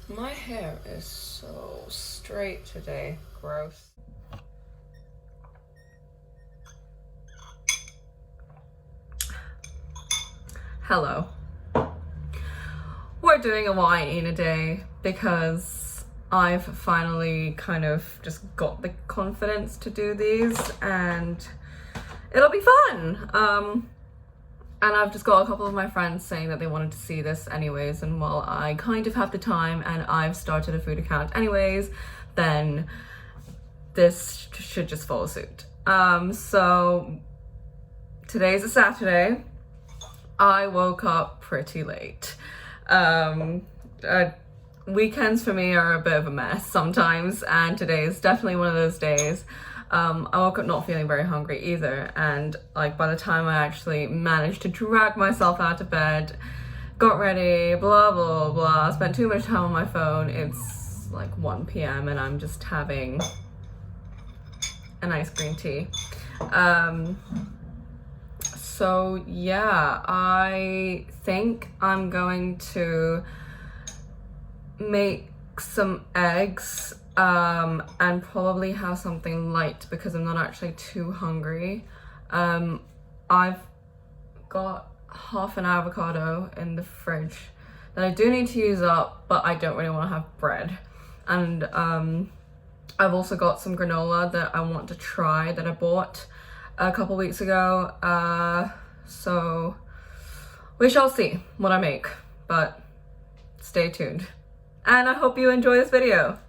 My hair is so straight today. Gross. Hello. We're doing a wine in a day because I've finally kind of just got the confidence to do these and it'll be fun. And I've just got a couple of my friends saying that they wanted to see this anyways, and while I kind of have the time and I've started a food account anyways, then this should just follow suit. So today's a Saturday. I woke up pretty late. Weekends for me are a bit of a mess sometimes, and today is definitely one of those days. I woke up not feeling very hungry either, and like by the time I actually managed to drag myself out of bed, got ready, blah blah blah, spent too much time on my phone, it's like 1 p.m. and I'm just having a nice green tea. So yeah, I think I'm going to make some eggs and probably have something light because I'm not actually too hungry. I've got half an avocado in the fridge that I do need to use up, but I don't really want to have bread. And I've also got some granola that I want to try that I bought a couple weeks ago. So we shall see what I make, but stay tuned. And I hope you enjoy this video.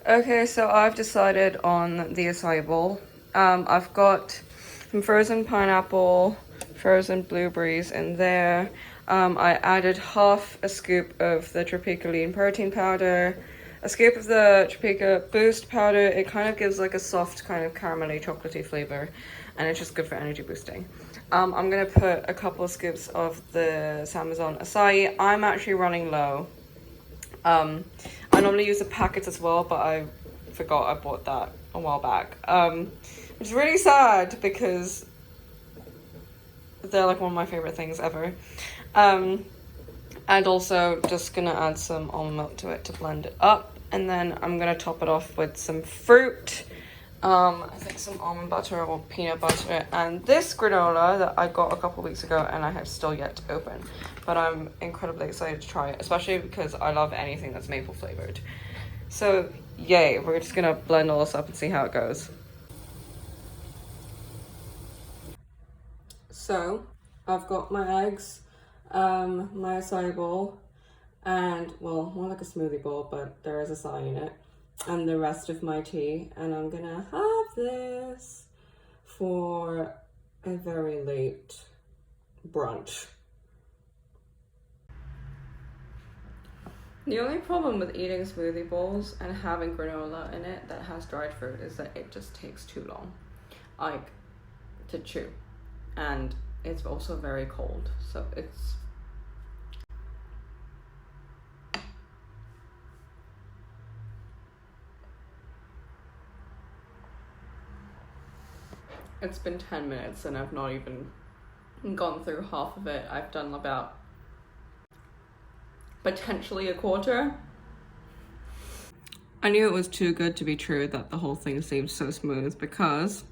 Okay, so I've decided on the acai bowl. I've got some frozen pineapple, frozen blueberries in there. I added half a scoop of the Tropica lean protein powder, a scoop of the Tropica boost powder. It kind of gives like a soft kind of caramelly chocolatey flavor, and it's just good for energy boosting. I'm gonna put a couple of scoops of the Samazon acai. I'm actually running low. I normally use the packets as well, but I forgot I bought that a while back. It's really sad because they're like one of my favorite things ever. And also just gonna add some almond milk to it to blend it up, and then I'm gonna top it off with some fruit. I think some almond butter or peanut butter, and this granola that I got a couple weeks ago and I have still yet to open, but I'm incredibly excited to try it, especially because I love anything that's maple flavored. So yay, we're just gonna blend all this up and see how it goes. So I've got my eggs, my acai bowl, and well, more like a smoothie bowl, but there is acai in it, and the rest of my tea, and I'm gonna have this for a very late brunch. The only problem with eating smoothie bowls and having granola in it that has dried fruit is that it just takes too long, like, to chew, and it's also very cold, so it's been 10 minutes and I've not even gone through half of it. I've done about potentially a quarter. I knew it was too good to be true that the whole thing seemed so smooth, because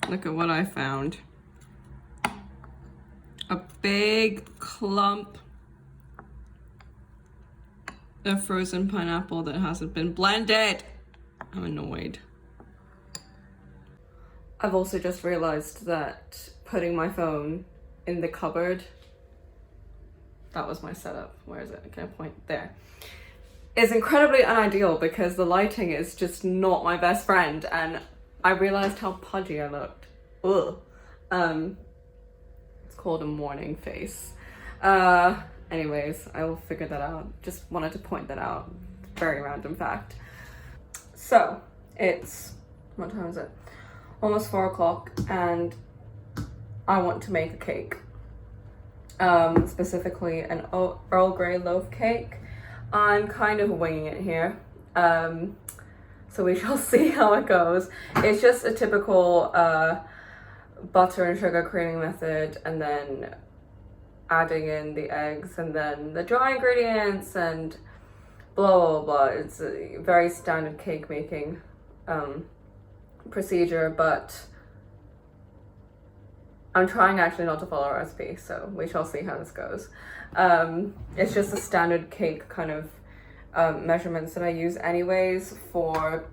look at what I found. A big clump of frozen pineapple that hasn't been blended. I'm annoyed. I've also just realized that putting my phone in the cupboard, that was my setup, where is it? Can I point there? Is incredibly unideal because the lighting is just not my best friend, and I realized how pudgy I looked. Ugh. It's called a morning face. Anyways, I will figure that out. Just wanted to point that out. Very random fact. So, it's, what time is it? Almost 4 o'clock, and I want to make a cake. Specifically an Earl Grey loaf cake. I'm kind of winging it here, so we shall see how it goes. It's just a typical butter and sugar creaming method, and then adding in the eggs and then the dry ingredients and blah blah blah. It's a very standard cake making procedure, but I'm trying actually not to follow a recipe, so we shall see how this goes. It's just a standard cake kind of measurements that I use anyways for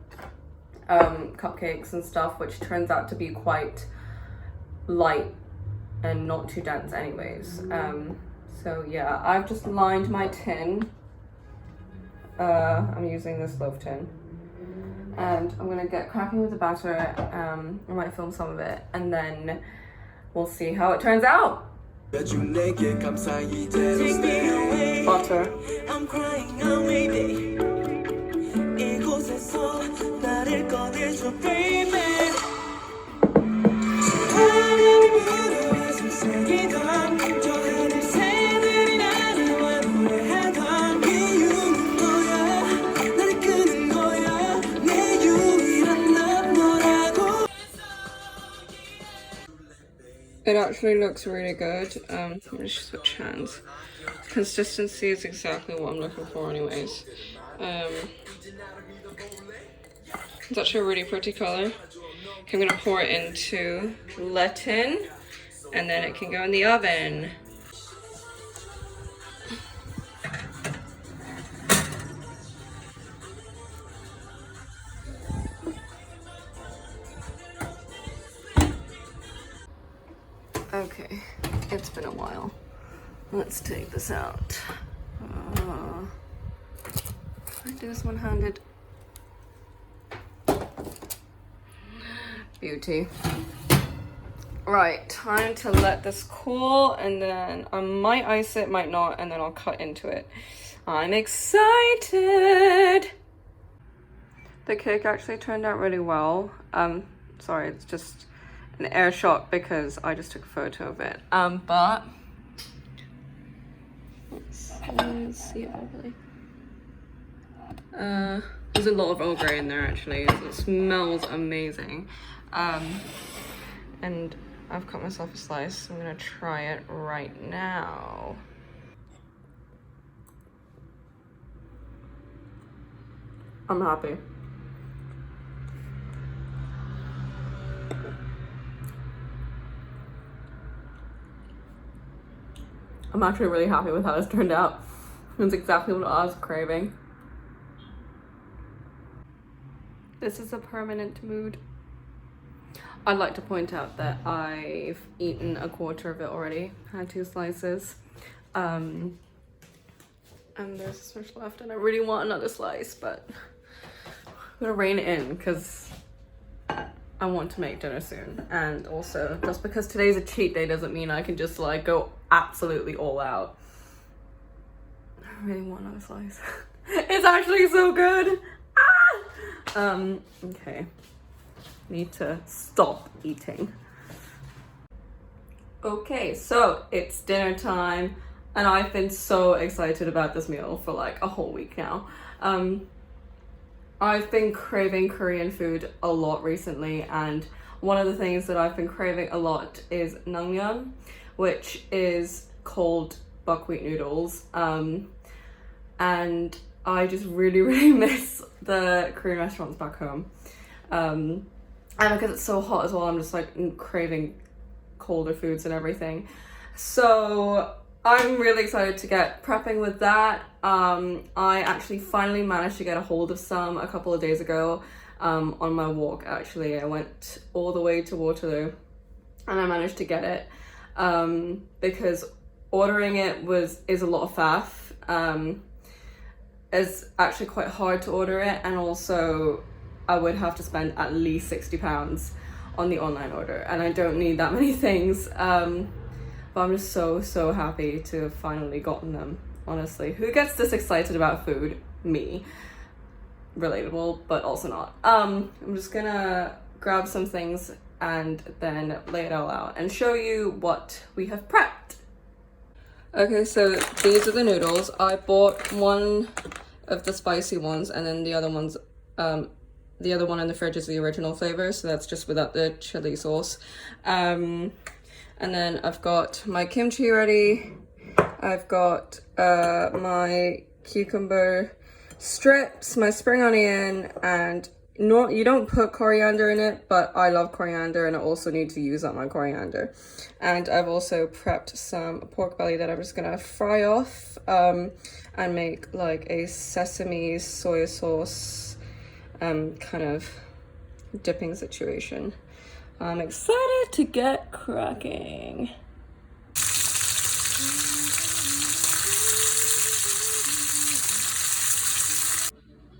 cupcakes and stuff, which turns out to be quite light and not too dense anyways. So yeah, I've just lined my tin. I'm using this loaf tin, and I'm gonna get cracking with the batter. I might film some of it, and then we'll see how it turns out. Butter. I'm crying out, baby. It actually looks really good. Let me just switch hands. Consistency is exactly what I'm looking for anyways. It's actually a really pretty color. Okay, I'm gonna pour it into the tin, and then it can go in the oven. Okay, it's been a while. Let's take this out. I do this one-handed. Beauty. Right, time to let this cool, and then I might ice it, might not, and then I'll cut into it. I'm excited! The cake actually turned out really well. Sorry, it's just an air shot because I just took a photo of it. But let's see it properly. There's a lot of Earl Grey in there actually. It smells amazing. And I've cut myself a slice. I'm gonna try it right now. I'm happy. I'm actually really happy with how this turned out. It's exactly what I was craving. This is a permanent mood. I'd like to point out that I've eaten a quarter of it already. Had 2 slices. And there's so much left, and I really want another slice, but I'm gonna rein it in because I want to make dinner soon. And also, just because today's a cheat day doesn't mean I can just like go absolutely all out. I really want another slice. It's actually so good. Okay. Need to stop eating. Okay, so it's dinner time, and I've been so excited about this meal for like a whole week now. I've been craving Korean food a lot recently, and one of the things that I've been craving a lot is naengmyeon, which is cold buckwheat noodles. And I just really miss the Korean restaurants back home. And because it's so hot as well, I'm just like craving colder foods and everything. So I'm really excited to get prepping with that. I actually finally managed to get a hold of some a couple of days ago on my walk. Actually, I went all the way to Waterloo and I managed to get it because ordering it is a lot of faff. It's actually quite hard to order it, and also I would have to spend at least £60 on the online order, and I don't need that many things. But I'm just so happy to have finally gotten them, honestly. Who gets this excited about food? Me. Relatable, but also not. I'm just gonna grab some things and then lay it all out and show you what we have prepped. Okay, so these are the noodles. I bought one of the spicy ones, and then the other ones, the other one in the fridge is the original flavor, so that's just without the chili sauce. And then I've got my kimchi ready, I've got my cucumber strips, my spring onion, and you don't put coriander in it, but I love coriander and I also need to use up my coriander. And I've also prepped some pork belly that I'm just gonna fry off and make like a sesame soy sauce kind of dipping situation. I'm excited to get cracking.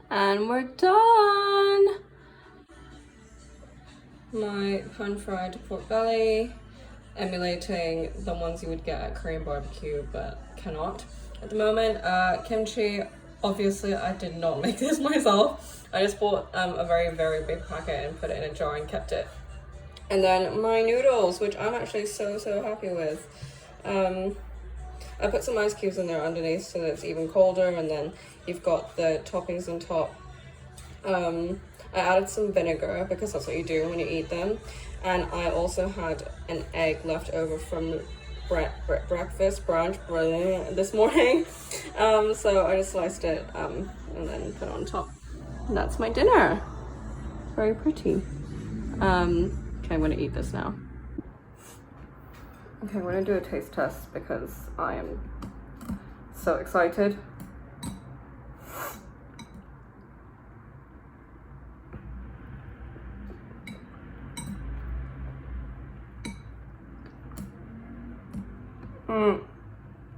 And we're done. My pan-fried pork belly, emulating the ones you would get at Korean barbecue, but cannot at the moment. Kimchi, obviously I did not make this myself. I just bought a very, very big packet and put it in a jar and kept it. And then my noodles, which I'm actually so happy with. I put some ice cubes in there underneath so that it's even colder, and then you've got the toppings on top. I added some vinegar because that's what you do when you eat them, and I also had an egg left over from breakfast brunch this morning, so I just sliced it and then put it on top. And that's my dinner. Very pretty. Okay, I'm gonna eat this now. Okay, I'm gonna do a taste test because I am so excited.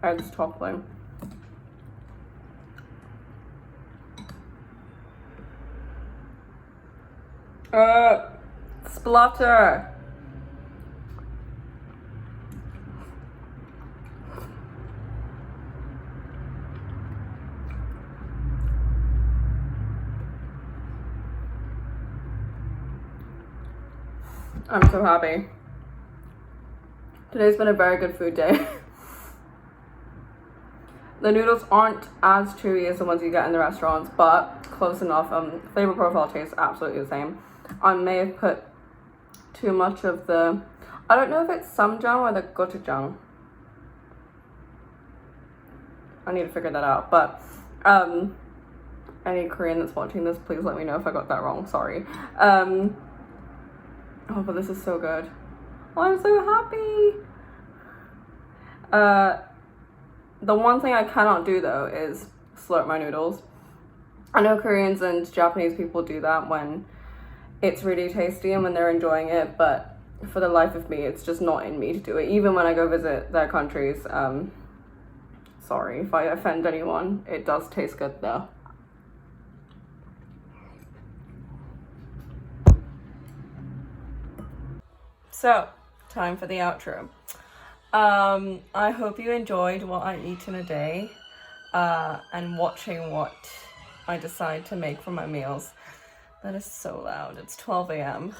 Eggs toppling. Splutter. I'm so happy. Today's been a very good food day. The noodles aren't as chewy as the ones you get in the restaurants, but close enough. Flavor profile tastes absolutely the same. I may have put too much of the, I don't know if it's samjang or the gochujang. I need to figure that out, but any Korean that's watching this, please let me know if I got that wrong, sorry. Oh, but this is so good. Oh, I'm so happy. The one thing I cannot do though is slurp my noodles. I know Koreans and Japanese people do that when it's really tasty and when they're enjoying it, but for the life of me, it's just not in me to do it. Even when I go visit their countries, sorry if I offend anyone, it does taste good though. So, time for the outro. I hope you enjoyed what I eat in a day and watching what I decide to make for my meals. That is so loud. It's 12 a.m.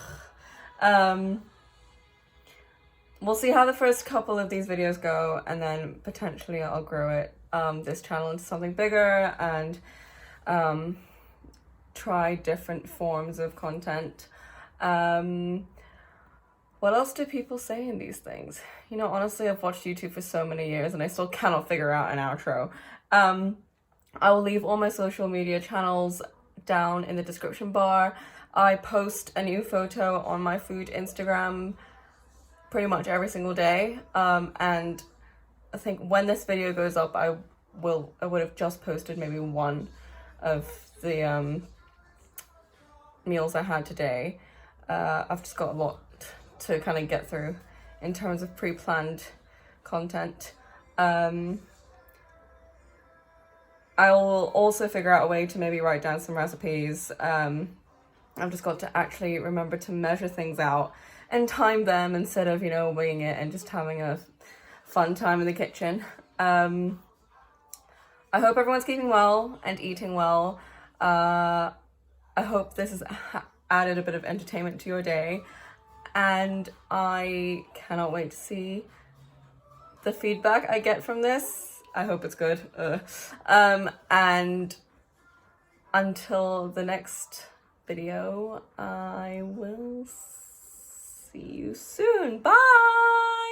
We'll see how the first couple of these videos go, and then potentially I'll grow it, this channel into something bigger and try different forms of content. What else do people say in these things? You know, honestly, I've watched YouTube for so many years and I still cannot figure out an outro. I will leave all my social media channels down in the description bar. I post a new photo on my food Instagram pretty much every single day. And I think when this video goes up, I would have just posted maybe one of the meals I had today. I've just got a lot to kind of get through in terms of pre-planned content. I will also figure out a way to maybe write down some recipes. I've just got to actually remember to measure things out and time them instead of, you know, winging it and just having a fun time in the kitchen. I hope everyone's keeping well and eating well. I hope this has added a bit of entertainment to your day. And I cannot wait to see the feedback I get from this. I hope it's good. And until the next video, I will see you soon. Bye!